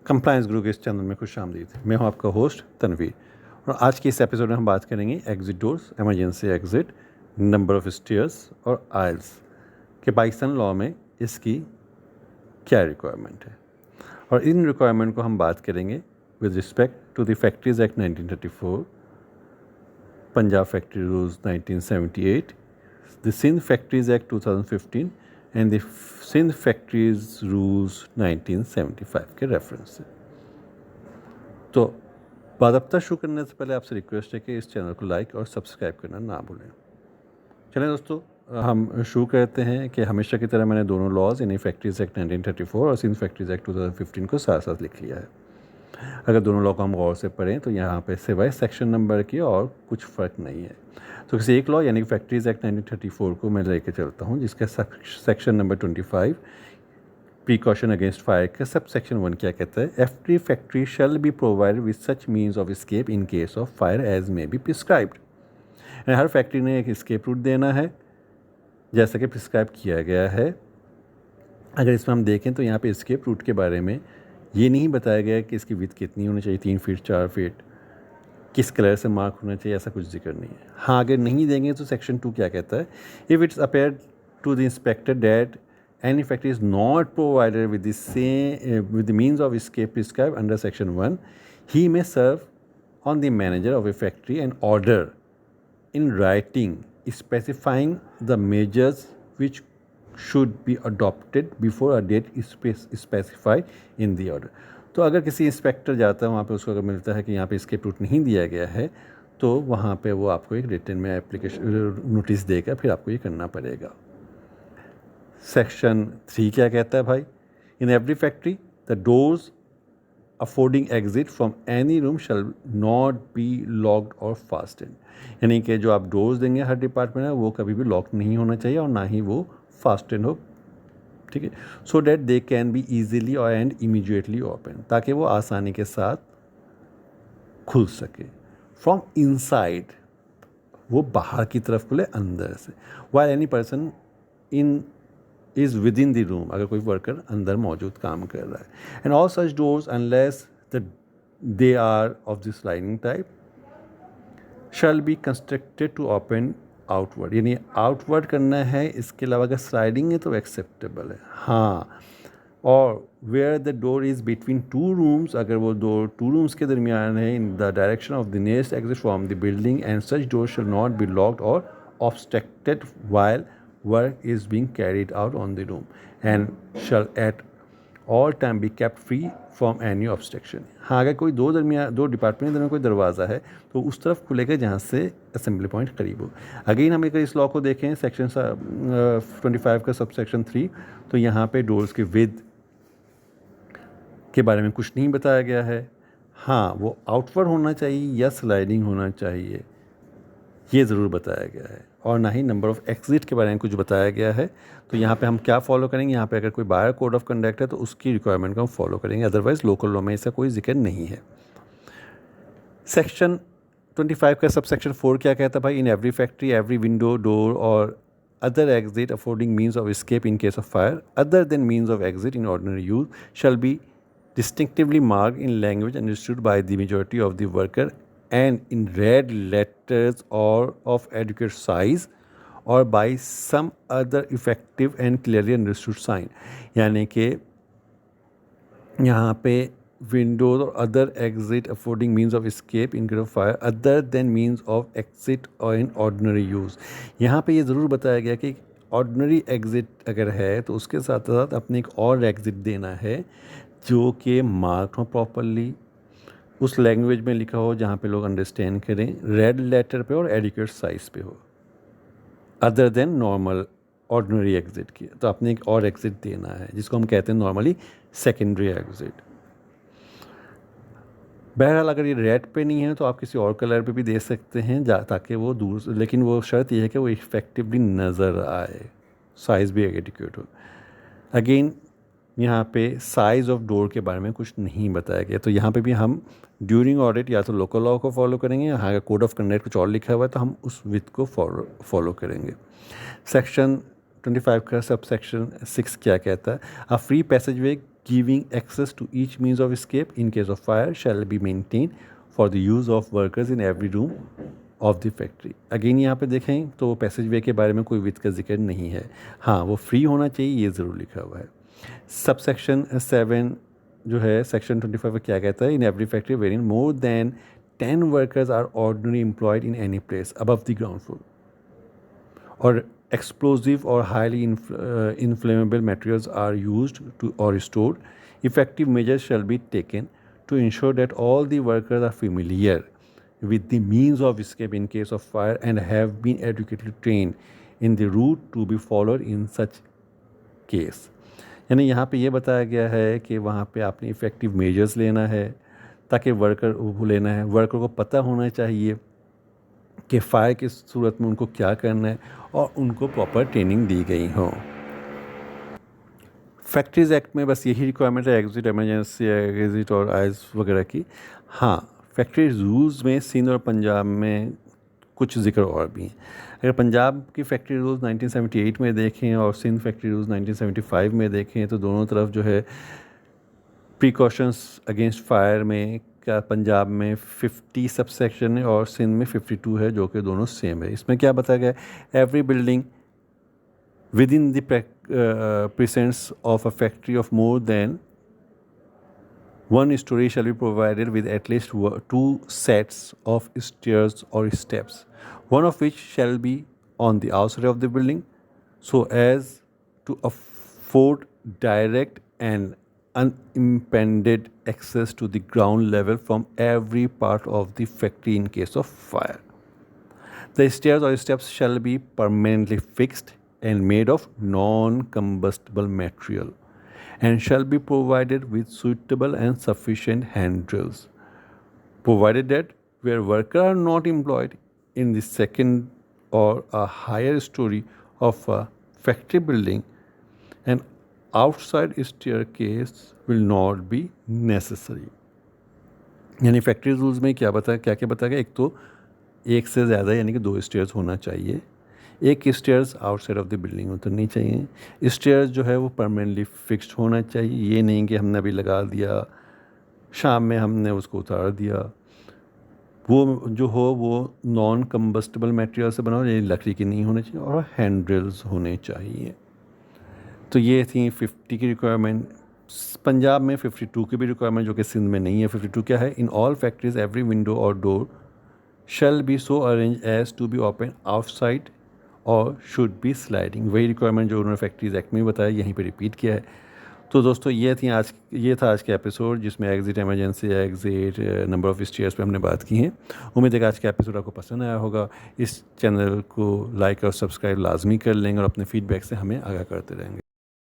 Compliance गुरु के इस channel में खुशामदीद। मैं हूं आपका होस्ट तनवीर और आज के इस एपिसोड में हम बात करेंगे exit doors, emergency exit, number of stairs और आयल्स के पाकिस्तान लॉ में इसकी क्या रिक्वायरमेंट है। और इन रिक्वायरमेंट को हम बात करेंगे with respect to the factories act 1934, Punjab factory rules 1978, the Sindh factories act 2015 and the Sindh factories rules 1975 के रेफरेंस से। तो बाज़ाब्ता शुरू करने से पहले आपसे रिक्वेस्ट है कि इस चैनल को लाइक और सब्सक्राइब करना ना भूलें। चलें दोस्तों, हम शुरू करते हैं कि हमेशा की तरह मैंने दोनों लॉज यानी फैक्ट्रीज एक्ट 1934 और सिंध फैक्ट्रीज एक्ट 2015 को साथ साथ लिख लिया है। अगर दोनों लॉ को हम गौर से पढ़ें तो यहाँ पे सिवाय सेक्शन नंबर की और कुछ फ़र्क नहीं है। तो किसी एक लॉ यानी कि फैक्ट्रीज एक्ट 1934 को मैं लेके चलता हूँ, जिसका section number 25 precaution against fire का सब सेक्शन 1 क्या कहता है। Every factory shall be provided with such means of escape in case of fire as may be prescribed. हर फैक्ट्री ने एक एस्केप रूट देना है जैसा कि प्रिस्क्राइब किया गया है। अगर इसमें हम देखें तो यहाँ पे एस्केप रूट के बारे में ये नहीं बताया गया कि इसकी विड्थ कितनी होनी चाहिए, 3 फीट 4 फीट, किस कलर से मार्क होना चाहिए, ऐसा कुछ जिक्र नहीं है। हाँ, अगर नहीं देंगे तो सेक्शन 2 क्या कहता है। If it's appear to the inspector that any factory is not provided with the means of escape prescribed under section 1, he may serve on the manager of a factory an order in writing specifying the measures which should be adopted before a date is specified in the order। तो अगर किसी inspector जाता है वहाँ पे, उसको अगर मिलता है कि यहाँ पे escape route नहीं दिया गया है, तो वहाँ पे वो आपको एक रिटन में एप्लीकेशन नोटिस देगा, फिर आपको ये करना पड़ेगा। सेक्शन 3 क्या कहता है भाई। In every factory the doors affording exit from any room shell not be locked और फास्टेड। यानी कि जो आप डोर्स देंगे हर डिपार्टमेंट में, वो कभी भी लॉक नहीं होना चाहिए और ना ही वो फास्टेड हो, ठीक है। So that they can be easily और एंड इमीडिएटली ओपन, ताकि वो आसानी के साथ खुल सके। फ्रॉम इनसाइड, वो बाहर की तरफ खुले अंदर से। While any person in is within the room, अगर कोई वर्कर अंदर मौजूद काम कर रहा है। And all such doors unless they are of the sliding type shall be constructed to open outward. यानी आउटवर्ड करना है, इसके अलावा अगर स्लाइडिंग है तो एक्सेप्टेबल है। हाँ, और where the door is between 2 rooms, अगर वो डोर 2 रूम्स के दरमियान है, in the direction of the nearest exit from the building, and such door shall not be locked or obstructed while work is being carried out on the room and shall at all time be kept free from any obstruction। हाँ, अगर कोई दो department के दरमियान कोई दरवाज़ा है तो उस तरफ खुलेगा जहाँ से असेंबली पॉइंट करीब हो। अगेन हम अगर इस लॉ को देखें, सेक्शन 25 का सब सेक्शन 3, तो यहाँ पे डोर्स के विद के बारे में कुछ नहीं बताया गया है। हाँ, वो आउटवर्ड होना चाहिए या स्लाइडिंग होना चाहिए, ये ज़रूर बताया गया है। और ना ही नंबर ऑफ़ एग्जिट के बारे में कुछ बताया गया है। तो यहाँ पे हम क्या फॉलो करेंगे, यहाँ पे अगर कोई बाहर कोड ऑफ कंडक्ट है तो उसकी रिक्वायरमेंट को हम फॉलो करेंगे, अदरवाइज़ लोकल लॉ में इसका कोई जिक्र नहीं है। सेक्शन 25 का सब सेक्शन 4 क्या कहता है भाई। In every factory every window door और other exit affording means of escape in case of fire other than means of exit in ordinary use shall be distinctively marked in language understood by the majority of the worker and in red letters or of adequate size or by some other effective and clearly understood sign। यानी कि यहाँ पे Windows और other exit affording means of escape in case of fire other than means of exit और in ordinary use. यहाँ पे ये ज़रूर बताया गया कि ऑर्डिनरी एग्जिट अगर है तो उसके साथ साथ अपने एक और एग्जिट देना है जो कि मार्क हो प्रॉपरली, उस लैंग्वेज में लिखा हो जहाँ पे लोग अंडरस्टैंड करें, रेड लेटर पे और एडिक्वेट साइज़ पे हो, other than normal ordinary exit की। तो आपने एक और एग्जिट देना है जिसको हम कहते हैं नॉर्मली सेकेंडरी एग्जिट। बहरहाल अगर ये रेड पे नहीं है तो आप किसी और कलर पे भी दे सकते हैं ताकि वो दूर, लेकिन वो शर्त यह है कि वो इफेक्टिवली नज़र आए, साइज़ भी एडिक्वेट हो। अगेन यहाँ पे साइज़ ऑफ डोर के बारे में कुछ नहीं बताया गया, तो यहाँ पे भी हम ड्यूरिंग ऑडिट या तो लोकल लॉ को फॉलो करेंगे, यहाँ अगर कोड ऑफ कंडक्ट कुछ और लिखा हुआ है तो हम उस विथ को फॉलो करेंगे। सेक्शन 25 का सब सेक्शन 6 क्या कहता है। A free passage way giving access to each means of escape in case of fire shall be maintained for the use of workers in every room of the factory. Again यहाँ पे देखें तो passage वे के बारे में कोई वित्त का जिक्र नहीं है. हाँ, वो फ्री होना चाहिए, ये ज़रूर लिखा हुआ है. सब सेक्शन 7 जो है सेक्शन 25 में क्या कहता है, in every factory wherein more than 10 workers are ordinary employed in any place above the ground floor or explosive or highly inflammable materials are used to or stored, effective measures shall be taken to ensure that all the workers are familiar with the means of escape in case of fire and have been adequately trained in the route to be followed in such case. यानी यहाँ पे ये बताया गया है कि वहाँ पे आपने इफ़ेक्टिव मेजर्स लेना है ताकि वर्कर को पता होना चाहिए कि फायर की सूरत में उनको क्या करना है और उनको प्रॉपर ट्रेनिंग दी गई हो. फैक्ट्रीज़ एक्ट में बस यही रिक्वायरमेंट है, एग्जिट, इमरजेंसी एग्जिट और आइल्स वगैरह की. हाँ, फैक्ट्रीज रूल्स में सिंध और पंजाब में कुछ जिक्र और भी हैं. अगर पंजाब की फैक्ट्री रूल्स 1978 में देखें और सिंध फैक्ट्री रूल्स 1975 में देखें तो दोनों तरफ जो है प्रिकॉशंस अगेंस्ट फायर में क्या पंजाब में 50 सब सेक्शन है और सिंध में 52 है, जो कि दोनों सेम है. इसमें क्या बताया गया है, every building with in the presence of a factory of more than 1 story shall be provided with at least 2 sets of stairs or steps, one of which shall be on the outside of the building so as to afford direct and unimpeded access to the ground level from every part of the factory in case of fire. The stairs or steps shall be permanently fixed and made of non-combustible material and shall be provided with suitable and sufficient handrails, provided that where workers are not employed in the second or a higher story of a factory building, an outside staircase will not be necessary. यानी factory rules में क्या बताया गया, एक तो एक से ज़्यादा यानी कि 2 स्टेयर्स होना चाहिए, एक stairs outside of the building उतरनी चाहिए, स्टेयर्स जो है वो परमानेंटली फिक्स्ड होना चाहिए, ये नहीं कि हमने अभी लगा दिया शाम में हमने उसको उतार दिया. वो जो हो वो नॉन कंबस्टेबल मटेरियल से बना हो, यानी लकड़ी की नहीं होनी चाहिए, और हैंड ड्रिल्स होने चाहिए. तो ये थी 50 की रिक्वायरमेंट. पंजाब में 52 की भी रिक्वायरमेंट जो कि सिंध में नहीं है. 52 क्या है, in all factories every window और door shall be so arrange as to be open outside और शुड बी स्लाइडिंग. वही रिक्वायरमेंट जो उन्होंने फैक्ट्रीज एक्ट में बताया यहीं पे रिपीट किया है. तो दोस्तों ये था आज का एपिसोड जिसमें exit, emergency exit, number of stairs पे हमने बात की है. उम्मीद है कि आज का एपिसोड आपको पसंद आया होगा. इस चैनल को लाइक और सब्सक्राइब लाजमी कर लेंगे और अपने फीडबैक से हमें आगाह करते रहेंगे.